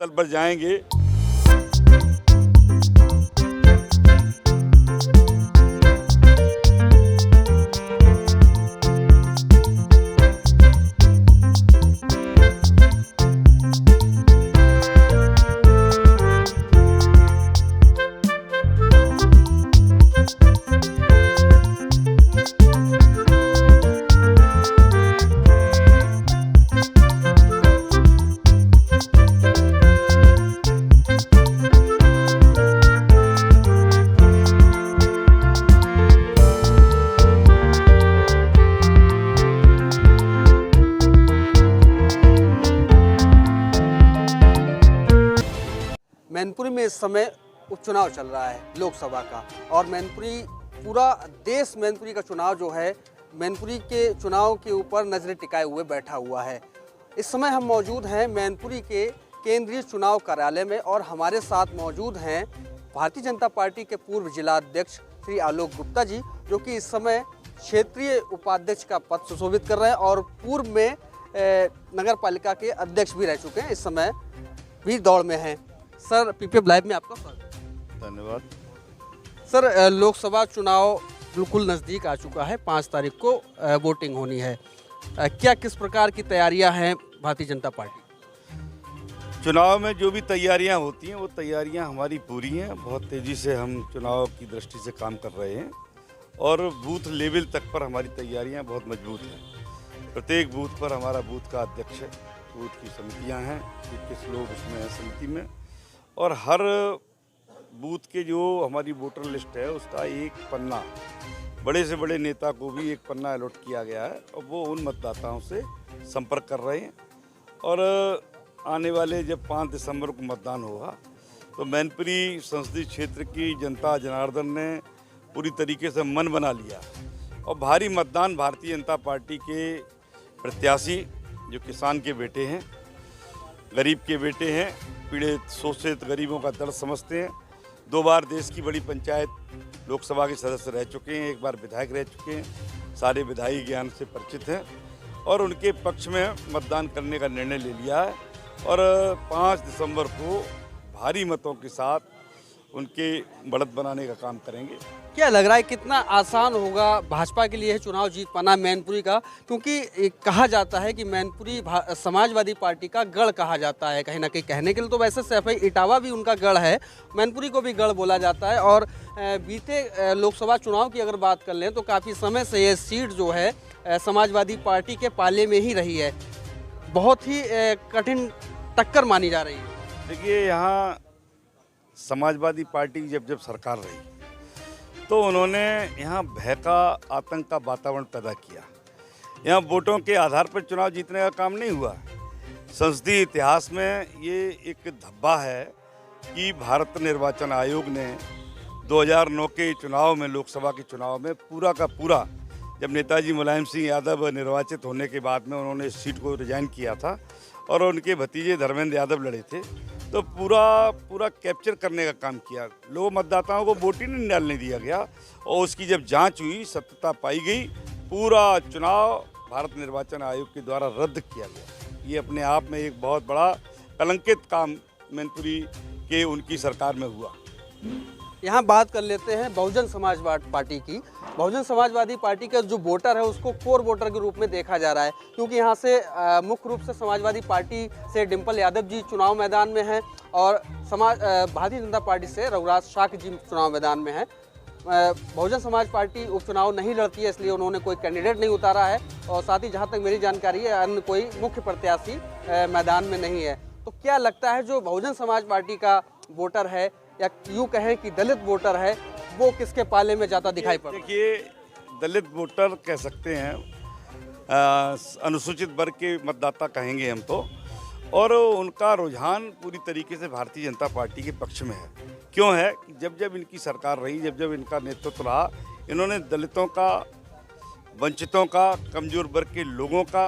स्थल पर जाएंगे। मैनपुरी में इस समय उपचुनाव चल रहा है लोकसभा का, और मैनपुरी पूरा देश मैनपुरी का चुनाव जो है, मैनपुरी के चुनाव के ऊपर नज़रें टिकाए हुए बैठा हुआ है। इस समय हम मौजूद हैं मैनपुरी के केंद्रीय चुनाव कार्यालय में, और हमारे साथ मौजूद हैं भारतीय जनता पार्टी के पूर्व जिला अध्यक्ष श्री आलोक गुप्ता जी, जो कि इस समय क्षेत्रीय उपाध्यक्ष का पद सुशोभित कर रहे हैं और पूर्व में नगर पालिका के अध्यक्ष भी रह चुके हैं, इस समय भी दौड़ में हैं। सर, पीपीएफ लाइव में आपका स्वागत। धन्यवाद। सर, लोकसभा चुनाव बिल्कुल नज़दीक आ चुका है, 5 तारीख को वोटिंग होनी है। क्या किस प्रकार की तैयारियां हैं भारतीय जनता पार्टी? चुनाव में जो भी तैयारियां होती हैं वो तैयारियां हमारी पूरी हैं। बहुत तेज़ी से हम चुनाव की दृष्टि से काम कर रहे हैं और बूथ लेवल तक पर हमारी तैयारियां बहुत मजबूत हैं। प्रत्येक बूथ पर हमारा बूथ का अध्यक्ष है, बूथ की समितियां हैं, 21 लोग उसमें हैं समिति में, और हर बूथ के जो हमारी वोटर लिस्ट है उसका एक पन्ना, बड़े से बड़े नेता को भी एक पन्ना अलॉट किया गया है और वो उन मतदाताओं से संपर्क कर रहे हैं। और आने वाले जब 5 दिसंबर को मतदान होगा तो मैनपुरी संसदीय क्षेत्र की जनता जनार्दन ने पूरी तरीके से मन बना लिया और भारी मतदान भारतीय जनता पार्टी के प्रत्याशी, जो किसान के बेटे हैं, गरीब के बेटे हैं, पीड़ित शोषित गरीबों का दर्द समझते हैं, 2 बार देश की बड़ी पंचायत लोकसभा के सदस्य रह चुके हैं, 1 बार विधायक रह चुके हैं, सारे विधायी ज्ञान से परिचित हैं और उनके पक्ष में मतदान करने का निर्णय ले लिया है। और 5 दिसंबर को भारी मतों के साथ उनके बढ़त बनाने का काम करेंगे। क्या लग रहा है कितना आसान होगा भाजपा के लिए चुनाव जीत पाना मैनपुरी का? क्योंकि कहा जाता है कि मैनपुरी समाजवादी पार्टी का गढ़ कहा जाता है, कहीं ना कहीं कहने के लिए तो वैसे सैफई इटावा भी उनका गढ़ है, मैनपुरी को भी गढ़ बोला जाता है। और बीते लोकसभा चुनाव की अगर बात कर लें तो काफ़ी समय से ये सीट जो है समाजवादी पार्टी के पाले में ही रही है, बहुत ही कठिन टक्कर मानी जा रही है। देखिए, यहाँ समाजवादी पार्टी जब सरकार रही तो उन्होंने यहाँ भय का, आतंक का वातावरण पैदा किया। यहाँ वोटों के आधार पर चुनाव जीतने का काम नहीं हुआ। संसदीय इतिहास में ये एक धब्बा है कि भारत निर्वाचन आयोग ने 2009 के चुनाव में, लोकसभा के चुनाव में पूरा का पूरा, जब नेताजी मुलायम सिंह यादव निर्वाचित होने के बाद में उन्होंने इस सीट को रिजाइन किया था और उनके भतीजे धर्मेंद्र यादव लड़े थे, तो पूरा कैप्चर करने का काम किया। लोग मतदाताओं को वोट ही नहीं डालने दिया गया और उसकी जब जांच हुई, सत्यता पाई गई, पूरा चुनाव भारत निर्वाचन आयोग के द्वारा रद्द किया गया। ये अपने आप में एक बहुत बड़ा कलंकित काम मैनपुरी के उनकी सरकार में हुआ। यहाँ बात कर लेते हैं बहुजन समाजवादी पार्टी की। बहुजन समाजवादी पार्टी का जो वोटर है उसको कोर वोटर के रूप में देखा जा रहा है, क्योंकि यहाँ से मुख्य रूप से समाजवादी पार्टी से डिम्पल यादव जी चुनाव मैदान में हैं और भारतीय जनता पार्टी से रघुराज शाक्य जी चुनाव मैदान में हैं। बहुजन समाज पार्टी उपचुनाव नहीं लड़ती है, इसलिए उन्होंने कोई कैंडिडेट नहीं उतारा है और साथ ही जहाँ तक मेरी जानकारी है अन्य कोई मुख्य प्रत्याशी मैदान में नहीं है। तो क्या लगता है जो बहुजन समाज पार्टी का वोटर है, या यूँ कहें कि दलित वोटर है, वो किसके पाले में ज़्यादा दिखाई पड़ता है? देखिए, दलित वोटर कह सकते हैं, अनुसूचित वर्ग के मतदाता कहेंगे हम तो, और उनका रुझान पूरी तरीके से भारतीय जनता पार्टी के पक्ष में है। क्यों है कि जब इनकी सरकार रही, जब इनका नेतृत्व रहा, इन्होंने दलितों का, वंचितों का, कमज़ोर वर्ग के लोगों का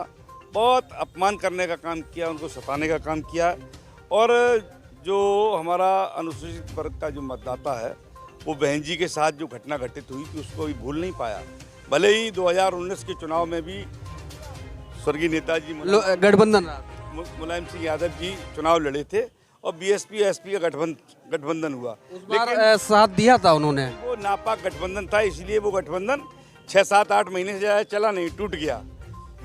बहुत अपमान करने का काम किया, उनको सताने का काम किया। और जो हमारा अनुसूचित वर्ग का जो मतदाता है, वो बहन जी के साथ जो घटना घटित हुई थी उसको भी भूल नहीं पाया। भले ही 2019 के चुनाव में भी स्वर्गीय नेताजी गठबंधन मुलायम सिंह यादव जी चुनाव लड़े थे और बीएसपी एसपी का गठबंधन हुआ। उस बार साथ दिया था उन्होंने। वो नापाक गठबंधन था, इसलिए वो गठबंधन 6-7-8 महीने से ज़्यादा चला नहीं, टूट गया,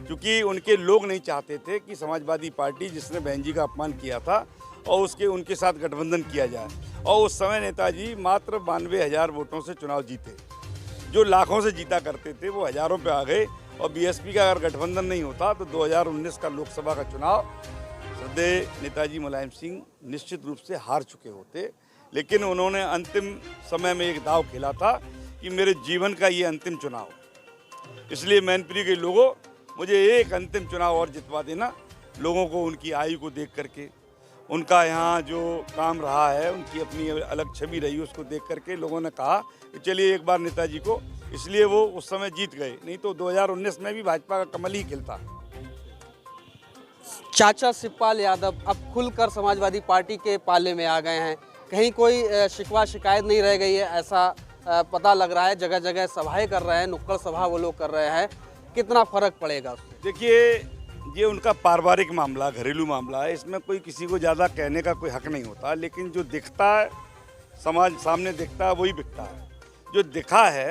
क्योंकि उनके लोग नहीं चाहते थे कि समाजवादी पार्टी जिसने बहन जी का अपमान किया था और उनके साथ गठबंधन किया जाए। और उस समय नेताजी मात्र 92,000 वोटों से चुनाव जीते। जो लाखों से जीता करते थे वो हज़ारों पे आ गए। और बीएसपी का अगर गठबंधन नहीं होता तो 2019 का लोकसभा का चुनाव श्रद्धेय नेताजी मुलायम सिंह निश्चित रूप से हार चुके होते। लेकिन उन्होंने अंतिम समय में एक दाव खेला था कि मेरे जीवन का ये अंतिम चुनाव, इसलिए मैनपुरी के लोगों मुझे एक अंतिम चुनाव और जितवा देना। लोगों को उनकी आयु को देख करके, उनका यहाँ जो काम रहा है, उनकी अपनी अलग छवि रही, उसको देख करके लोगों ने कहा कि चलिए एक बार नेताजी को, इसलिए वो उस समय जीत गए। नहीं तो 2019 में भी भाजपा का कमल ही खिलता। चाचा शिवपाल यादव अब खुलकर समाजवादी पार्टी के पाले में आ गए हैं। कहीं कोई शिकवा शिकायत नहीं रह गई है, ऐसा पता लग रहा है। जगह जगह सभाएं कर रहे हैं, नुक्कड़ सभा वो लोग कर रहे हैं। कितना फर्क पड़ेगा उससे? देखिए, ये उनका पारिवारिक मामला, घरेलू मामला है, इसमें कोई किसी को ज़्यादा कहने का कोई हक नहीं होता। लेकिन जो दिखता है, समाज सामने दिखता है, वही बिकता है। जो दिखा है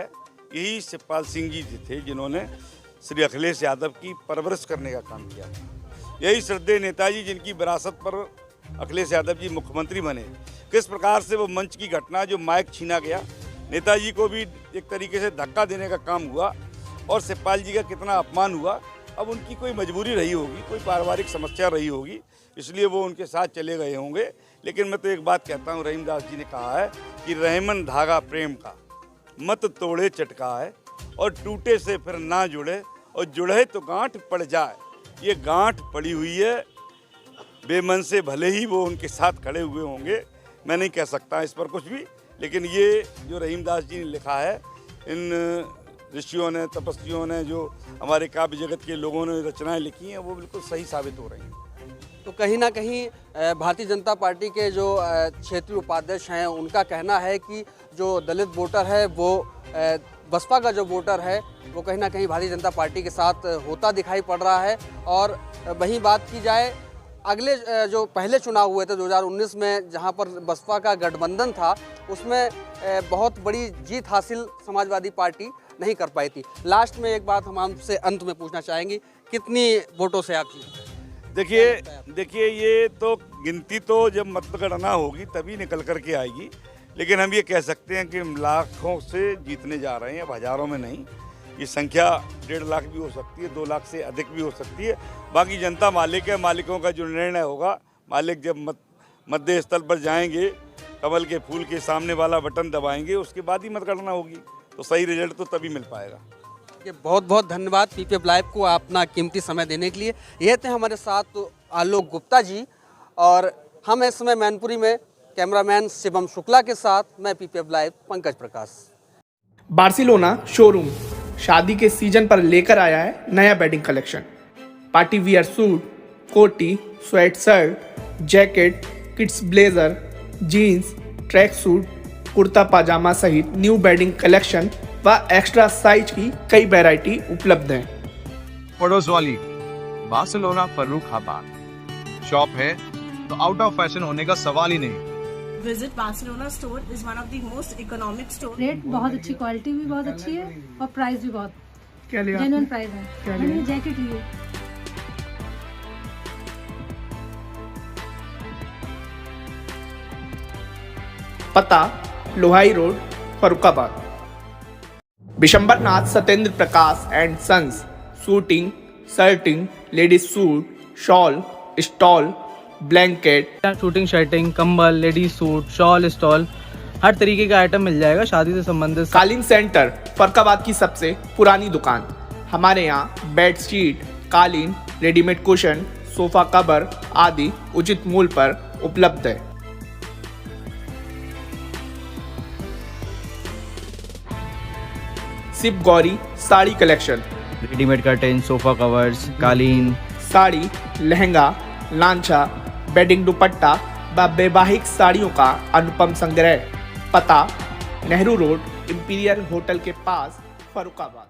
यही शिवपाल सिंह जी थे, जिन्होंने श्री अखिलेश यादव की परवरिश करने का काम किया। यही श्रद्धेय नेताजी जिनकी विरासत पर अखिलेश यादव जी मुख्यमंत्री बने। किस प्रकार से वो मंच की घटना, जो माइक छीना गया, नेताजी को भी एक तरीके से धक्का देने का काम हुआ, और शिवपाल जी का कितना अपमान हुआ। अब उनकी कोई मजबूरी रही होगी, कोई पारिवारिक समस्या रही होगी, इसलिए वो उनके साथ चले गए होंगे। लेकिन मैं तो एक बात कहता हूँ, रहीमदास जी ने कहा है कि रहमन धागा प्रेम का, मत तोड़े चटका है, और टूटे से फिर ना जुड़े, और जुड़े तो गांठ पड़ जाए। ये गांठ पड़ी हुई है, बेमन से भले ही वो उनके साथ खड़े हुए होंगे, मैं नहीं कह सकता इस पर कुछ भी। लेकिन ये जो रहीमदास जी ने लिखा है, इन ऋषियों ने, तपस्वियों ने, जो हमारे काव्य जगत के लोगों ने रचनाएं लिखी हैं, वो बिल्कुल सही साबित हो रही हैं। तो कहीं ना कहीं भारतीय जनता पार्टी के जो क्षेत्रीय उपाध्यक्ष हैं, उनका कहना है कि जो दलित वोटर है वो बसपा का जो वोटर है वो कहीं ना कहीं भारतीय जनता पार्टी के साथ होता दिखाई पड़ रहा है। और वहीं बात की जाए, अगले जो पहले चुनाव हुए थे 2019 में, जहां पर बसपा का गठबंधन था, उसमें बहुत बड़ी जीत हासिल समाजवादी पार्टी नहीं कर पाई थी। लास्ट में एक बात हम आपसे अंत में पूछना चाहेंगे, कितनी वोटों से आप जीते? देखिए, ये तो गिनती तो जब मतगणना होगी तभी निकल कर के आएगी। लेकिन हम ये कह सकते हैं कि लाखों से जीतने जा रहे हैं, अब हज़ारों में नहीं। ये संख्या 1.5 लाख भी हो सकती है, 2 लाख से अधिक भी हो सकती है। बाकी जनता मालिक है, मालिकों का जो निर्णय होगा, मालिक जब मध्य स्थल पर जाएंगे, कमल के फूल के सामने वाला बटन दबाएंगे, उसके बाद ही मतगणना होगी, तो सही रिजल्ट तो तभी मिल पाएगा। बहुत बहुत धन्यवाद पीपीएफ लाइव को अपना कीमती समय देने के लिए। ये थे हमारे साथ आलोक गुप्ता जी, और हम इस समय मैनपुरी में कैमरामैन शिवम शुक्ला के साथ मैं PPF live Pankaj Prakash. Barcelona showroom शादी के सीजन पर लेकर आया है नया wedding collection. Party wear suit, कोटी, sweat shirt, jacket, kids blazer, jeans, track suit, kurta pyjama सहित न्यू वेडिंग कलेक्शन व एक्स्ट्रा साइज की कई वैरायटी उपलब्ध हैं। पड़ोस वाली बार्सिलोना फर्रुखाबाद शॉप है तो आउट ऑफ फैशन होने का सवाल ही नहीं। Visit Barcelona store is one of the most economic store. Rate बहुत अच्छी, क्वालिटी भी बहुत अच्छी है और प्राइस भी बहुत क्या लिया? जेन्युइन प्राइस है। क्या लिया? मैंने जैकेट लिए। पता Lohai road, Farrukhabad. Bishambarnath Satyendra Prakash and sons suiting, shirting, ladies suit, shawl, stole, blanket, suiting, shirting, कंबल, लेडीज सूट, शॉल, स्टॉल, हर तरीके का आइटम मिल जाएगा शादी से संबंधित। कालीन सेंटर फर्रुखाबाद की सबसे पुरानी दुकान। हमारे यहाँ बेडशीट, कालीन, रेडीमेड कुशन, सोफा कवर आदि उचित मूल्य पर उपलब्ध है। Shiv Gauri sari collection, readymade curtain, sofa covers, कालीन, साड़ी, लहंगा, लांछा, बेडिंग दुपट्टा व वैवाहिक साड़ियों का अनुपम संग्रह। पता नेहरू रोड, इंपीरियल होटल के पास, फर्रुखाबाद।